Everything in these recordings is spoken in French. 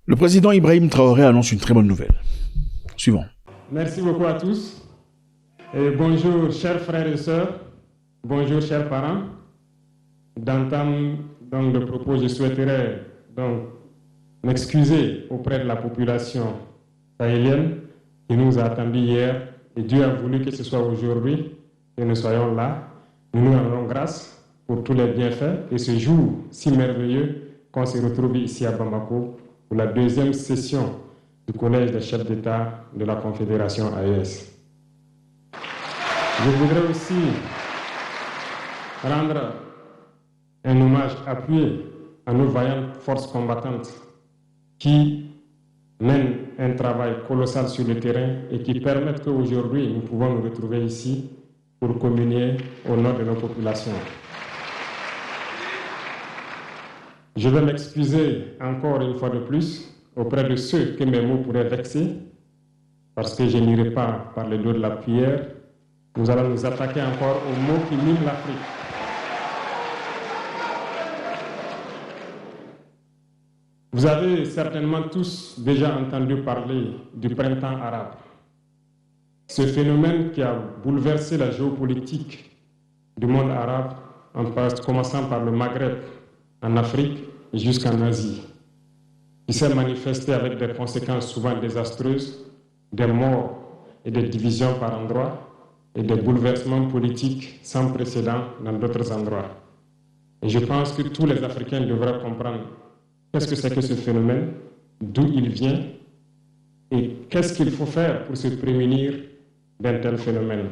Le président Ibrahim Traoré annonce une très bonne nouvelle. Suivant. Merci beaucoup à tous. Et bonjour chers frères et sœurs, bonjour chers parents. D'entame donc de propos, je souhaiterais donc m'excuser auprès de la population sahélienne qui nous a attendus hier et Dieu a voulu que ce soit aujourd'hui que nous soyons là. Nous nous rendons grâce pour tous les bienfaits et ce jour si merveilleux qu'on se retrouve ici à Bamako pour la deuxième session du Collège des chefs d'État de la Confédération AES. Je voudrais aussi rendre un hommage appuyé à nos vaillantes forces combattantes qui mènent un travail colossal sur le terrain et qui permettent qu'aujourd'hui nous pouvons nous retrouver ici pour communier au nom de nos populations. Je vais m'excuser encore une fois de plus auprès de ceux que mes mots pourraient vexer, parce que je n'irai pas par le dos de la pierre. Nous allons nous attaquer encore aux mots qui minent l'Afrique. Vous avez certainement tous déjà entendu parler du printemps arabe. Ce phénomène qui a bouleversé la géopolitique du monde arabe, en commençant par le Maghreb, en Afrique jusqu'en Asie, qui s'est manifesté avec des conséquences souvent désastreuses, des morts et des divisions par endroits, et des bouleversements politiques sans précédent dans d'autres endroits. Et je pense que tous les Africains devraient comprendre qu'est-ce que c'est que ce phénomène, d'où il vient, et qu'est-ce qu'il faut faire pour se prémunir d'un tel phénomène.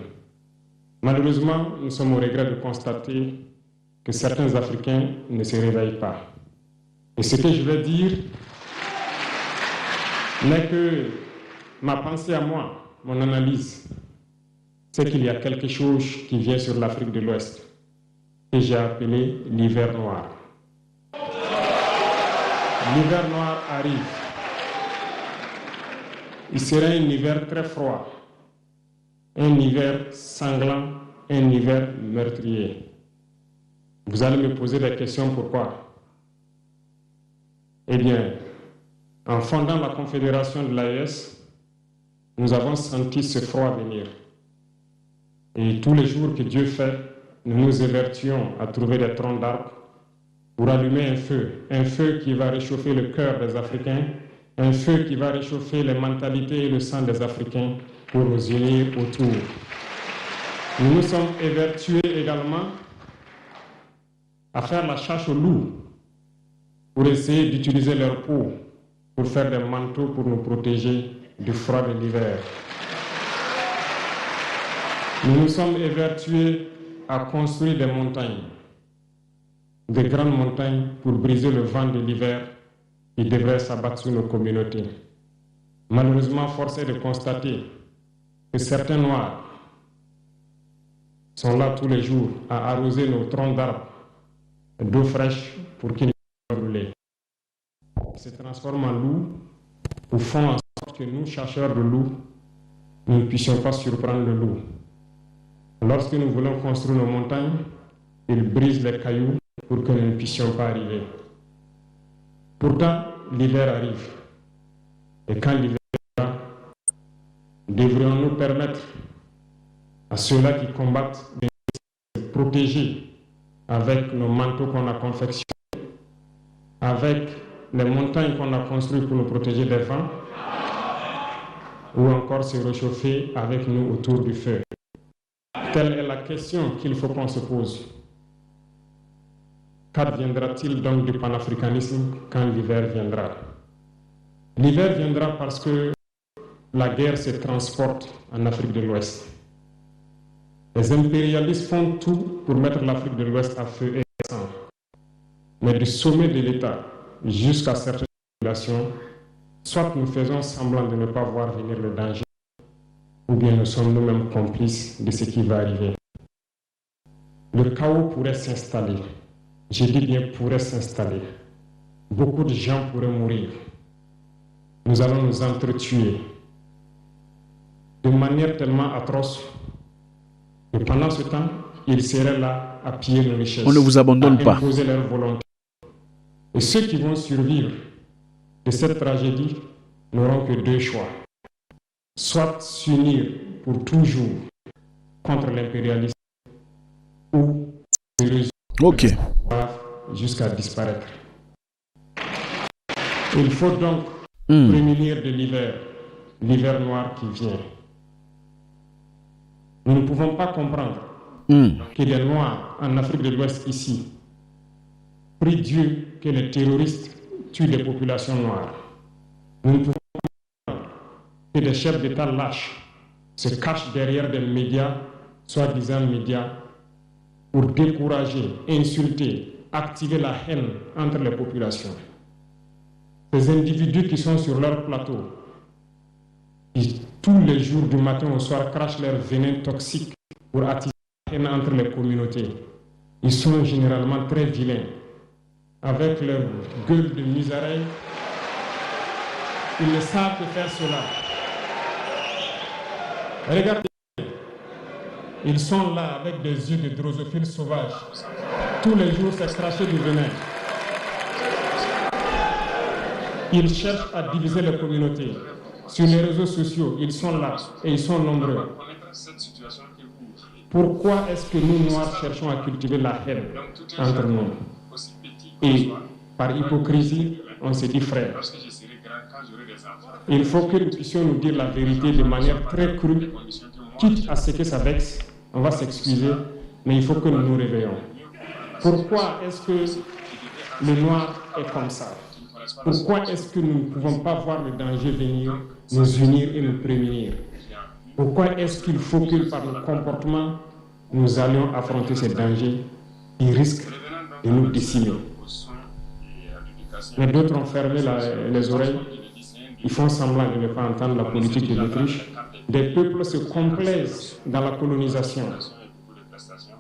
Malheureusement, nous sommes au regret de constater que certains Africains ne se réveillent pas. Et ce que je vais dire n'est que ma pensée à moi, mon analyse, c'est qu'il y a quelque chose qui vient sur l'Afrique de l'Ouest, que j'ai appelé l'hiver noir. L'hiver noir arrive. Il sera un hiver très froid, un hiver sanglant, un hiver meurtrier. Vous allez me poser des questions, pourquoi? Eh bien, en fondant la Confédération de l'AES, nous avons senti ce froid venir. Et tous les jours que Dieu fait, nous nous évertuons à trouver des troncs d'arbres pour allumer un feu qui va réchauffer le cœur des Africains, un feu qui va réchauffer les mentalités et le sang des Africains pour nous unir autour. Nous nous sommes évertués également à faire la chasse aux loups pour essayer d'utiliser leur peau pour faire des manteaux pour nous protéger du froid de l'hiver. Nous nous sommes évertués à construire des montagnes, des grandes montagnes pour briser le vent de l'hiver qui devrait s'abattre sur nos communautés. Malheureusement, force est de constater que certains Noirs sont là tous les jours à arroser nos troncs d'arbres d'eau fraîche pour qu'ils ne soient pas brûlés. Ils se transforment en loups ou font en sorte que nous, chercheurs de loups, nous ne puissions pas surprendre le loup. Lorsque nous voulons construire nos montagnes, ils brisent les cailloux pour que nous ne puissions pas arriver. Pourtant, l'hiver arrive. Et quand l'hiver arrivera, devrions-nous permettre à ceux-là qui combattent de se protéger avec nos manteaux qu'on a confectionnés, avec les montagnes qu'on a construites pour nous protéger des vents, ou encore se réchauffer avec nous autour du feu. Telle est la question qu'il faut qu'on se pose. Qu'adviendra-t-il donc du panafricanisme quand l'hiver viendra? L'hiver viendra parce que la guerre se transporte en Afrique de l'Ouest. Les impérialistes font tout pour mettre l'Afrique de l'Ouest à feu et à sang. Mais du sommet de l'État jusqu'à certaines populations, soit nous faisons semblant de ne pas voir venir le danger, ou bien nous sommes nous-mêmes complices de ce qui va arriver. Le chaos pourrait s'installer. Je dis bien pourrait s'installer. Beaucoup de gens pourraient mourir. Nous allons nous entretuer de manière tellement atroce que pendant ce temps, ils seraient là à piller nos richesses. On ne vous abandonne pas. Imposer leur volonté. Et ceux qui vont survivre de cette tragédie n'auront que deux choix. Soit s'unir pour toujours contre l'impérialisme ou se résoudre jusqu'à disparaître. Il faut donc prémunir de l'hiver noir qui vient. Nous ne pouvons pas comprendre que des Noirs en Afrique de l'Ouest ici prient Dieu que les terroristes tuent des populations noires. Nous ne pouvons pas comprendre que des chefs d'État lâches se cachent derrière des médias, soi-disant médias, pour décourager, insulter, activer la haine entre les populations. Ces individus qui sont sur leur plateau, qui tous les jours du matin au soir crachent leur venin toxique pour attiser la haine entre les communautés, ils sont généralement très vilains. Avec leur gueule de musaraigne, ils ne savent que faire cela. Regardez, ils sont là avec des yeux de drosophiles sauvages. Tous les jours, c'est cracher du venin. Ils cherchent à diviser les communautés. Sur les réseaux sociaux, ils sont là et ils sont nombreux. Pourquoi est-ce que nous, Noirs, cherchons à cultiver la haine entre nous? Et par hypocrisie, on se dit frère. Il faut que nous puissions nous dire la vérité de manière très crue, quitte à ce que ça vexe. On va s'excuser, mais il faut que nous nous réveillons. Pourquoi est-ce que le noir est comme ça? Pourquoi est-ce que nous ne pouvons pas voir le danger venir, nous unir et nous prémunir? Pourquoi est-ce qu'il faut que par nos comportements, nous allions affronter ces dangers qui risquent de nous décimer? Mais d'autres ont fermé les oreilles. Ils font semblant de ne pas entendre la politique de l'Autriche. Des peuples se complaisent dans la colonisation.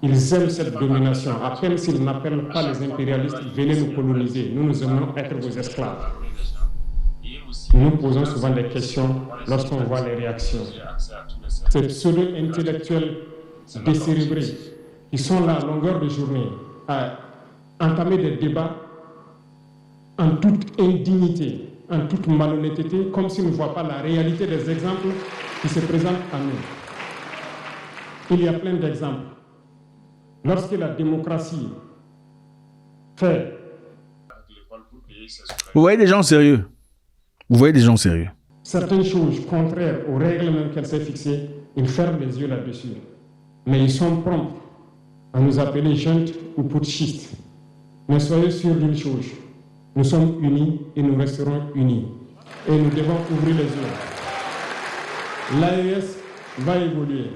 Ils aiment cette domination. À peine s'ils n'appellent pas les impérialistes, venez nous coloniser. Nous aimons être vos esclaves. Nous posons souvent des questions lorsqu'on voit les réactions. Ces pseudo-intellectuels décérébrés qui sont là à longueur de journée à entamer des débats en toute indignité, en toute malhonnêteté, comme s'ils ne voient pas la réalité des exemples qui se présentent à nous. Il y a plein d'exemples. Lorsque la démocratie fait... Vous voyez des gens sérieux. Vous voyez des gens sérieux. Certaines choses contraires aux règles même qu'elle s'est fixées, ils ferment les yeux là-dessus. Mais ils sont prompts à nous appeler juntes ou putschistes. Mais soyez sûrs d'une chose, nous sommes unis et nous resterons unis. Et nous devons ouvrir les yeux. L'AES va évoluer.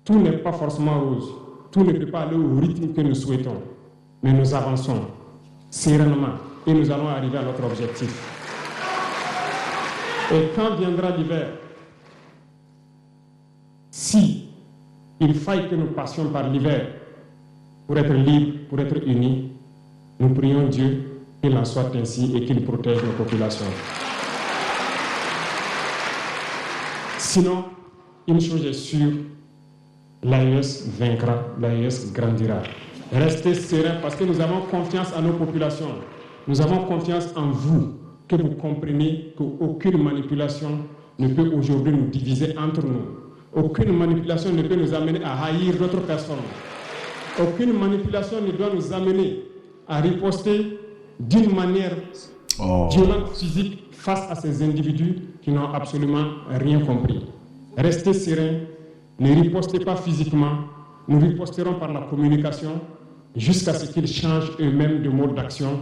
Tout n'est pas forcément rose. Tout ne peut pas aller au rythme que nous souhaitons. Mais nous avançons sereinement et nous allons arriver à notre objectif. Et quand viendra l'hiver, si il faille que nous passions par l'hiver pour être libres, pour être unis, nous prions Dieu qu'il en soit ainsi et qu'il protège nos populations. Sinon, une chose est sûre, l'AES vaincra, l'AES grandira. Restez sereins parce que nous avons confiance en nos populations. Nous avons confiance en vous, que vous compreniez qu'aucune manipulation ne peut aujourd'hui nous diviser entre nous. Aucune manipulation ne peut nous amener à haïr d'autres personnes. Aucune manipulation ne doit nous amener à riposter d'une manière violente, physique, face à ces individus qui n'ont absolument rien compris. Restez sereins, ne ripostez pas physiquement, nous riposterons par la communication jusqu'à ce qu'ils changent eux-mêmes de mode d'action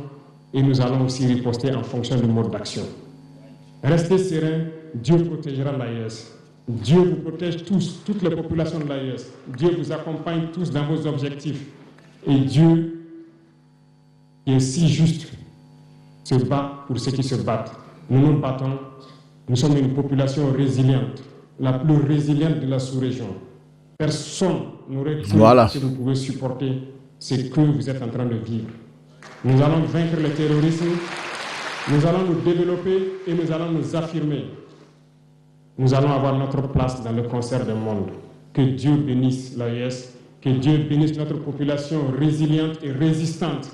et nous allons aussi riposter en fonction du mode d'action. Restez sereins, Dieu protégera l'AES. Dieu vous protège tous, toutes les populations de l'AES. Dieu vous accompagne tous dans vos objectifs. Et Dieu, qui est si juste, se bat pour ceux qui se battent. Nous nous battons. Nous sommes une population résiliente, la plus résiliente de la sous-région. Personne n'aurait cru que vous pouvez supporter ce que vous êtes en train de vivre. Nous allons vaincre le terrorisme, nous allons nous développer et nous allons nous affirmer. Nous allons avoir notre place dans le concert du monde. Que Dieu bénisse l'AES, que Dieu bénisse notre population résiliente et résistante,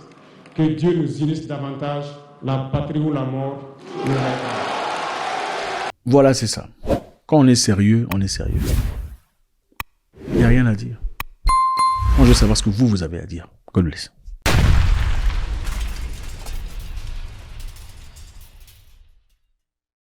que Dieu nous unisse davantage la patrie ou la mort, le rêve. Voilà, c'est ça. Quand on est sérieux, on est sérieux. Il n'y a rien à dire. Moi, je veux savoir ce que vous avez à dire. God bless.